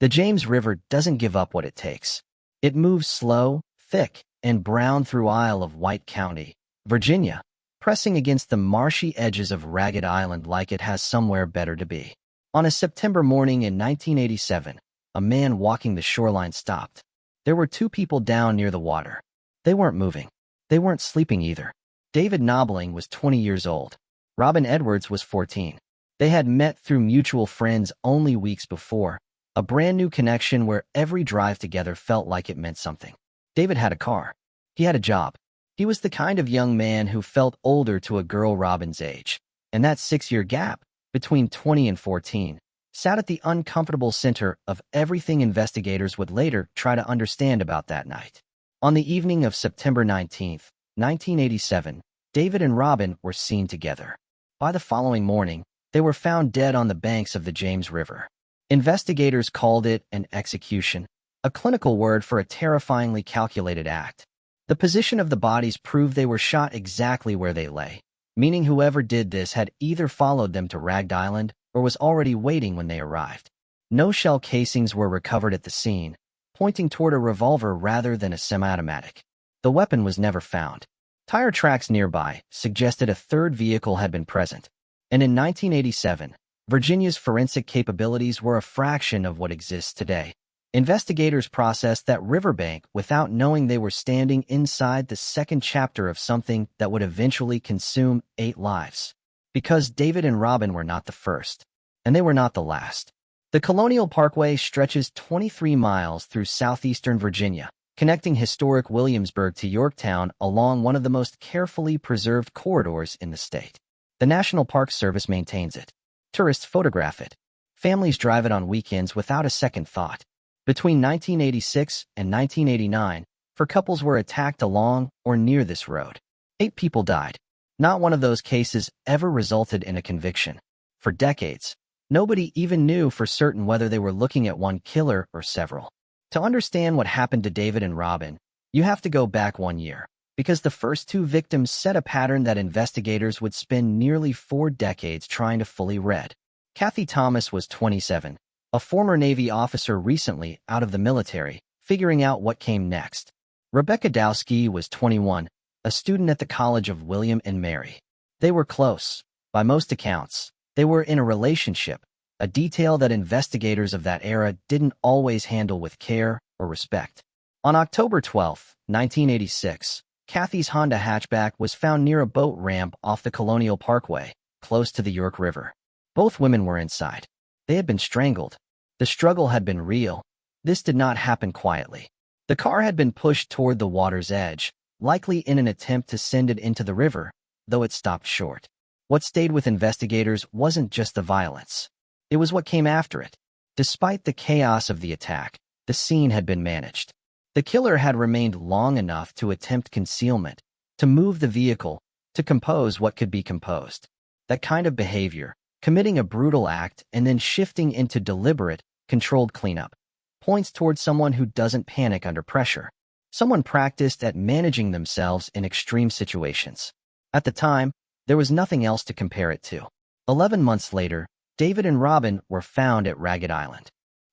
The James River doesn't give up what it takes. It moves slow, thick, and brown through Isle of Wight County, Virginia, pressing against the marshy edges of Ragged Island like it has somewhere better to be. On a September morning in 1987, a man walking the shoreline stopped. There were two people down near the water. They weren't moving. They weren't sleeping either. David Knobling was 20 years old. Robin Edwards was 14. They had met through mutual friends only weeks before, a brand new connection where every drive together felt like it meant something. David had a car. He had a job. He was the kind of young man who felt older to a girl Robin's age, and that 6-year gap, between 20 and 14, sat at the uncomfortable center of everything investigators would later try to understand about that night. On the evening of September 19, 1987, David and Robin were seen together. By the following morning, they were found dead on the banks of the James River. Investigators called it an execution, a clinical word for a terrifyingly calculated act. The position of the bodies proved they were shot exactly where they lay, meaning whoever did this had either followed them to Ragged Island or was already waiting when they arrived. No shell casings were recovered at the scene, pointing toward a revolver rather than a semi-automatic. The weapon was never found. Tire tracks nearby suggested a third vehicle had been present, and in 1987, Virginia's forensic capabilities were a fraction of what exists today. Investigators processed that riverbank without knowing they were standing inside the second chapter of something that would eventually consume 8 lives. Because David and Robin were not the first, and they were not the last. The Colonial Parkway stretches 23 miles through southeastern Virginia, connecting historic Williamsburg to Yorktown along one of the most carefully preserved corridors in the state. The National Park Service maintains it. Tourists photograph it. Families drive it on weekends without a second thought. Between 1986 and 1989, 4 couples were attacked along or near this road. 8 people died. Not one of those cases ever resulted in a conviction. For decades, nobody even knew for certain whether they were looking at one killer or several. To understand what happened to David and Robin, you have to go back 1 year, because the first 2 victims set a pattern that investigators would spend nearly 4 decades trying to fully read. Kathy Thomas was 27, a former Navy officer recently out of the military, figuring out what came next. Rebecca Dowski was 21, a student at the College of William and Mary. They were close. By most accounts, they were in a relationship, a detail that investigators of that era didn't always handle with care or respect. On October 12, 1986, Kathy's Honda hatchback was found near a boat ramp off the Colonial Parkway, close to the York River. Both women were inside. They had been strangled. The struggle had been real. This did not happen quietly. The car had been pushed toward the water's edge, likely in an attempt to send it into the river, though it stopped short. What stayed with investigators wasn't just the violence. It was what came after it. Despite the chaos of the attack, the scene had been managed. The killer had remained long enough to attempt concealment, to move the vehicle, to compose what could be composed. That kind of behavior, committing a brutal act and then shifting into deliberate, controlled cleanup, points toward someone who doesn't panic under pressure. Someone practiced at managing themselves in extreme situations. At the time, there was nothing else to compare it to. 11 months later, David and Robin were found at Ragged Island.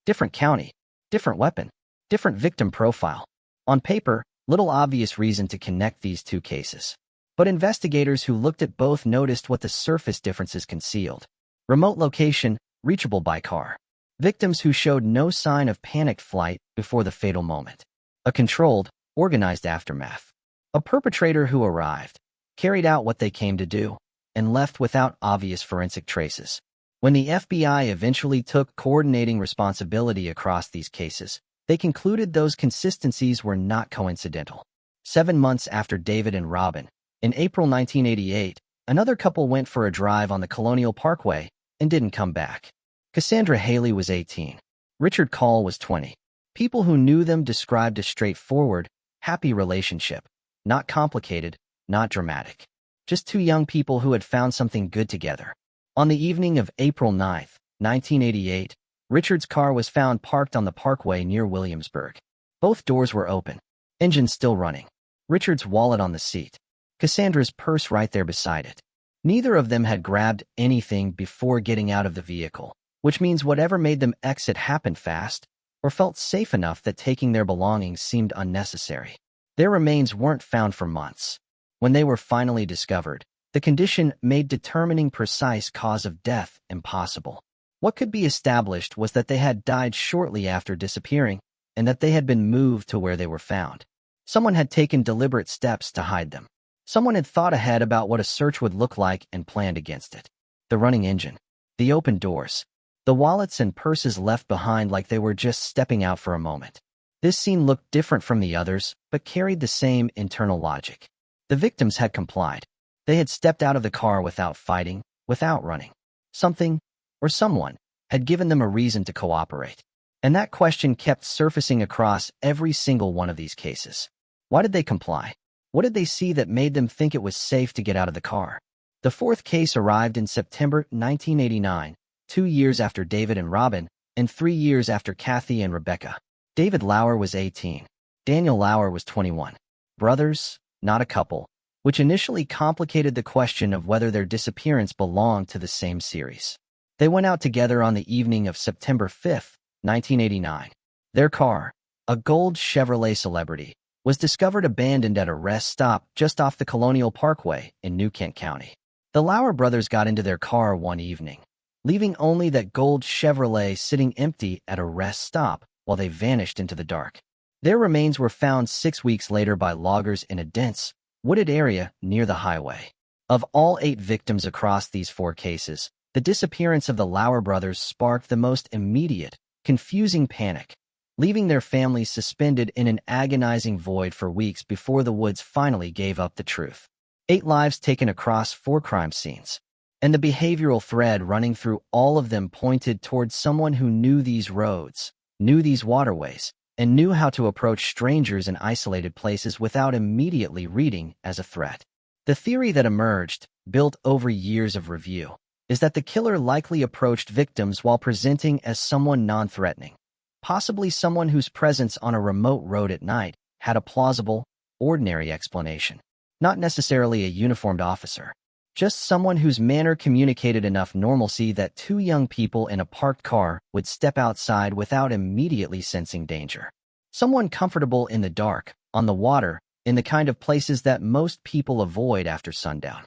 Different county, different weapon, different victim profile. On paper, little obvious reason to connect these 2 cases. But investigators who looked at both noticed what the surface differences concealed. Remote location, reachable by car. Victims who showed no sign of panicked flight before the fatal moment. A controlled, organized aftermath. A perpetrator who arrived, carried out what they came to do, and left without obvious forensic traces. When the FBI eventually took coordinating responsibility across these cases, they concluded those consistencies were not coincidental. 7 months after David and Robin, in April 1988, another couple went for a drive on the Colonial Parkway and didn't come back. Cassandra Haley was 18. Richard Call was 20. People who knew them described a straightforward, happy relationship. Not complicated, not dramatic. Just 2 young people who had found something good together. On the evening of April 9, 1988, Richard's car was found parked on the parkway near Williamsburg. Both doors were open, engine still running. Richard's wallet on the seat. Cassandra's purse right there beside it. Neither of them had grabbed anything before getting out of the vehicle, which means whatever made them exit happened fast, or felt safe enough that taking their belongings seemed unnecessary. Their remains weren't found for months. When they were finally discovered, the condition made determining precise cause of death impossible. What could be established was that they had died shortly after disappearing, and that they had been moved to where they were found. Someone had taken deliberate steps to hide them. Someone had thought ahead about what a search would look like and planned against it. The running engine, the open doors, the wallets and purses left behind like they were just stepping out for a moment. This scene looked different from the others, but carried the same internal logic. The victims had complied. They had stepped out of the car without fighting, without running. Something, or someone, had given them a reason to cooperate. And that question kept surfacing across every single one of these cases. Why did they comply? What did they see that made them think it was safe to get out of the car? The fourth case arrived in September 1989, 2 years after David and Robin, and 3 years after Kathy and Rebecca. David Lauer was 18. Daniel Lauer was 21. Brothers, not a couple, which initially complicated the question of whether their disappearance belonged to the same series. They went out together on the evening of September 5, 1989. Their car, a gold Chevrolet Celebrity, was discovered abandoned at a rest stop just off the Colonial Parkway in New Kent County. The Lauer brothers got into their car one evening, leaving only that gold Chevrolet sitting empty at a rest stop while they vanished into the dark. Their remains were found 6 weeks later by loggers in a dense, wooded area near the highway. Of all 8 victims across these 4 cases, the disappearance of the Lauer brothers sparked the most immediate, confusing panic, leaving their families suspended in an agonizing void for weeks before the woods finally gave up the truth. 8 lives taken across 4 crime scenes, and the behavioral thread running through all of them pointed towards someone who knew these roads, knew these waterways, and knew how to approach strangers in isolated places without immediately reading as a threat. The theory that emerged, built over years of review, is that the killer likely approached victims while presenting as someone non-threatening, possibly someone whose presence on a remote road at night had a plausible, ordinary explanation. Not necessarily a uniformed officer, just someone whose manner communicated enough normalcy that 2 young people in a parked car would step outside without immediately sensing danger. Someone comfortable in the dark, on the water, in the kind of places that most people avoid after sundown.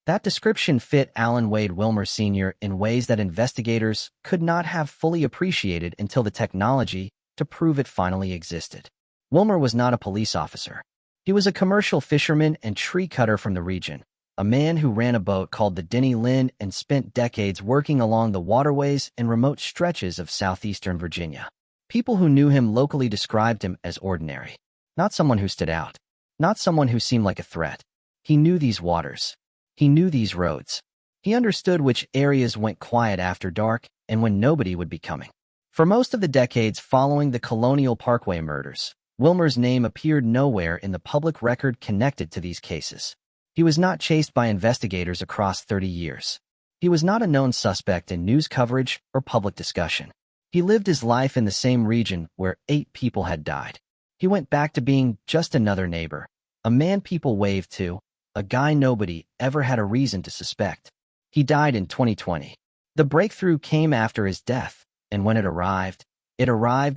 That description fit Alan Wade Wilmer Sr. in ways that investigators could not have fully appreciated until the technology to prove it finally existed. Wilmer was not a police officer. He was a commercial fisherman and tree cutter from the region, a man who ran a boat called the Denny Lynn and spent decades working along the waterways and remote stretches of southeastern Virginia. People who knew him locally described him as ordinary, not someone who stood out, not someone who seemed like a threat. He knew these waters. He knew these roads. He understood which areas went quiet after dark and when nobody would be coming. For most of the decades following the Colonial Parkway murders, Wilmer's name appeared nowhere in the public record connected to these cases. He was not chased by investigators across 30 years. He was not a known suspect in news coverage or public discussion. He lived his life in the same region where 8 people had died. He went back to being just another neighbor, a man people waved to, a guy nobody ever had a reason to suspect. He died in 2020. The breakthrough came after his death, and when it arrived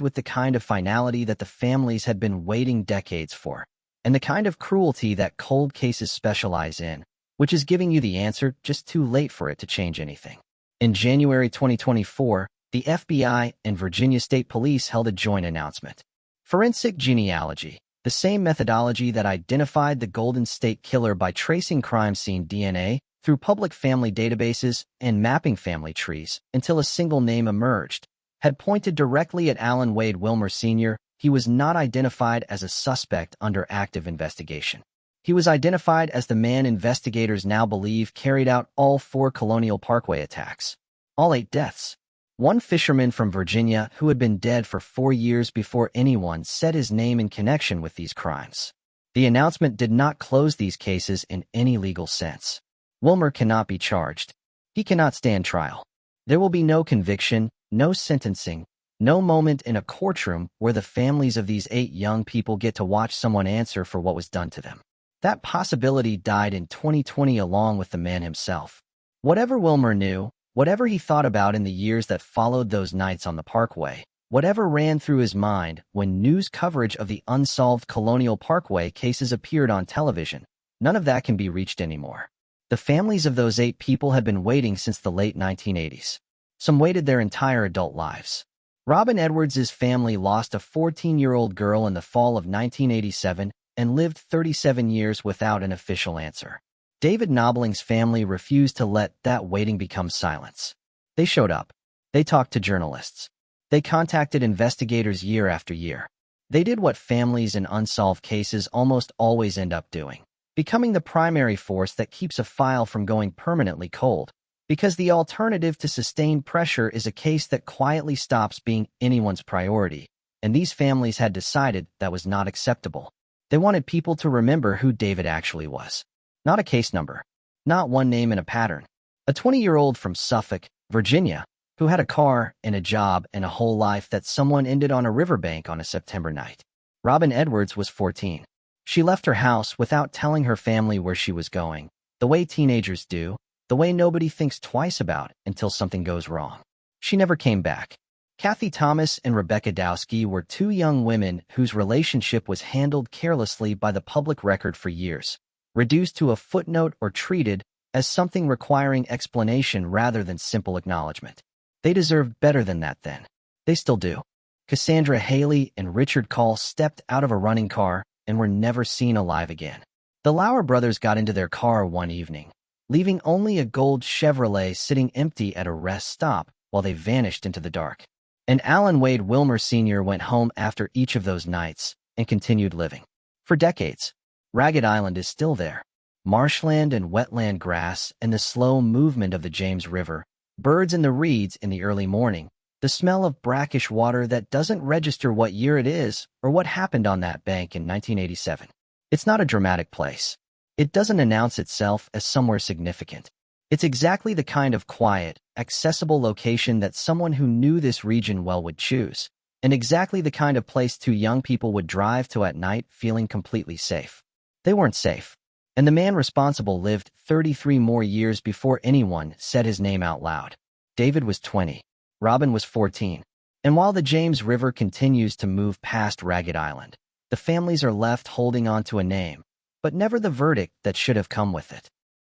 with the kind of finality that the families had been waiting decades for, and the kind of cruelty that cold cases specialize in, which is giving you the answer just too late for it to change anything. In January 2024, the FBI and Virginia State Police held a joint announcement. Forensic genealogy, the same methodology that identified the Golden State Killer by tracing crime scene DNA through public family databases and mapping family trees until a single name emerged, had pointed directly at Alan Wade Wilmer Sr. He was not identified as a suspect under active investigation. He was identified as the man investigators now believe carried out all 4 Colonial Parkway attacks. All 8 deaths. One fisherman from Virginia who had been dead for 4 years before anyone said his name in connection with these crimes. The announcement did not close these cases in any legal sense. Wilmer cannot be charged. He cannot stand trial. There will be no conviction, no sentencing, no moment in a courtroom where the families of these 8 young people get to watch someone answer for what was done to them. That possibility died in 2020 along with the man himself. Whatever Wilmer knew, whatever he thought about in the years that followed those nights on the Parkway, Whatever ran through his mind when news coverage of the unsolved Colonial Parkway cases appeared on television, none of that can be reached anymore. The families of those 8 people had been waiting since the late 1980s. Some waited their entire adult lives. Robin Edwards' family lost a 14-year-old girl in the fall of 1987 and lived 37 years without an official answer. David Knobling's family refused to let that waiting become silence. They showed up. They talked to journalists. They contacted investigators year after year. They did what families in unsolved cases almost always end up doing, becoming the primary force that keeps a file from going permanently cold, because the alternative to sustained pressure is a case that quietly stops being anyone's priority, and these families had decided that was not acceptable. They wanted people to remember who David actually was. Not a case number. Not one name in a pattern. A 20-year-old from Suffolk, Virginia, who had a car and a job and a whole life that someone ended on a riverbank on a September night. Robin Edwards was 14. She left her house without telling her family where she was going, the way teenagers do, the way nobody thinks twice about until something goes wrong. She never came back. Kathy Thomas and Rebecca Dowski were 2 young women whose relationship was handled carelessly by the public record for years, reduced to a footnote or treated as something requiring explanation rather than simple acknowledgement. They deserved better than that then. They still do. Cassandra Haley and Richard Call stepped out of a running car and were never seen alive again. The Lauer brothers got into their car one evening, leaving only a gold Chevrolet sitting empty at a rest stop while they vanished into the dark. And Alan Wade Wilmer Sr. went home after each of those nights and continued living. For decades, Ragged Island is still there. Marshland and wetland grass and the slow movement of the James River, birds in the reeds in the early morning, the smell of brackish water that doesn't register what year it is or what happened on that bank in 1987. It's not a dramatic place. It doesn't announce itself as somewhere significant. It's exactly the kind of quiet, accessible location that someone who knew this region well would choose, and exactly the kind of place 2 young people would drive to at night feeling completely safe. They weren't safe, and the man responsible lived 33 more years before anyone said his name out loud. David was 20. Robin was 14. And while the James River continues to move past Ragged Island, the families are left holding on to a name, but never the verdict that should have come with it.